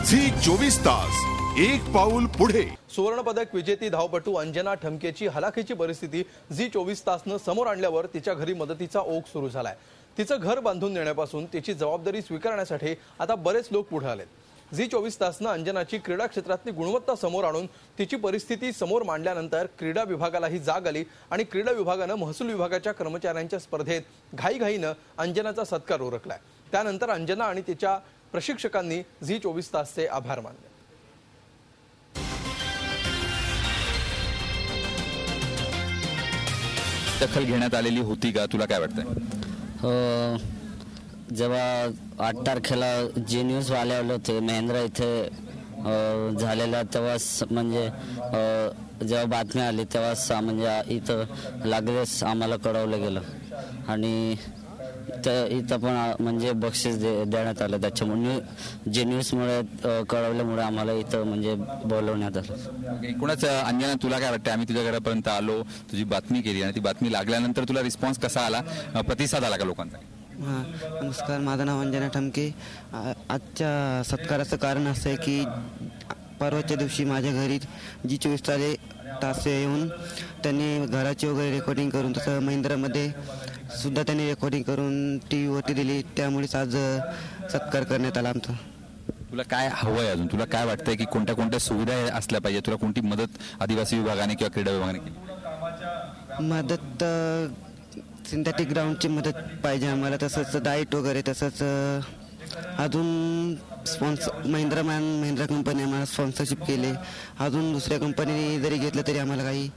Zee 24 तास एक पाऊल पुढे। सुवर्ण पदक विजेती धावपटू अंजना ठमकेची हलाखीची परिस्थिती झी 24 तासनं समोर आणल्यावर तिच्या घरी मदतीचा ओघ सुरू झालाय। तिचं घर बांधून देण्यापासून तिची जबाबदारी स्वीकारण्यासाठी आता बरेच लोक पुढे आलेत। झी 24 तासनं अंजनाची क्रीडा क्षेत्रातली गुणवत्ता समोर आणून तिची परिस्थिती समोर मांडल्यानंतर क्रीडा विभागालाही जाग आली आणि क्रीडा विभागानं महसूल विभागाच्या कर्मचाऱ्यांच्या स्पर्धेत घाईघाईनं अंजनाचा सत्कार उरकलाय। त्यानंतर अंजना आणि तिच्या प्रशिक्षकांनी झी 24 तासचे आभार मानले। दखल घेण्यात आलेली होती का, तुला काय वाटतंय? जेव्हा 8 तारखेला जी न्यूज वाले होते महेंद्र इथे झालेला, तेव्हा म्हणजे जेव्हा बातमी आली तेव्हा म्हणजे इथं लागलेच आम्हाला कळवलं गेलं आणि इथं पण म्हणजे बक्षीस देण्यात आलं। त्याच्यामुळे जे न्यूजमुळे कळवल्यामुळे आम्हाला इथं म्हणजे बोलवण्यात आलं। एकूणच अंजना, तुला काय वाटतं? आम्ही तुझ्या घरापर्यंत आलो, तुझी बातमी केली आणि ती बातमी लागल्यानंतर तुला रिस्पॉन्स कसा आला, प्रतिसाद आला का लोकांचा? हां, नमस्कार, माझं नाव अंजना ठमके। आजच्या सत्काराचं कारण असं आहे की परवाच्या दिवशी माझ्या घरी झी 24 तास येऊन त्यांनी घराची वगैरे रेकॉर्डिंग करून, तसं महिंद्रामध्ये सुद्धा त्यांनी रेकॉर्डिंग करून टी व्हीवरती दिली, त्यामुळेच आज सत्कार करण्यात आला आमचा। तुला काय हवंय अजून? तुला काय वाटतंय की कोणत्या कोणत्या सुविधा असल्या पाहिजे? तुला कोणती मदत आदिवासी विभागाने किंवा क्रीडा विभागाने केली? मदत सिंथेटिक ग्राउंडची मदत पाहिजे आम्हाला, तसंच डाईट वगैरे, तसंच अजून महिंद्रा कंपनी आम्हाला स्पॉन्सरशिप केली। अजून दुसऱ्या कंपनीने जरी घेतलं तरी आम्हाला काही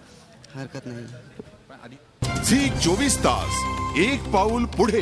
हरकत नाही। झी 24 तास एक पाऊल पुढे।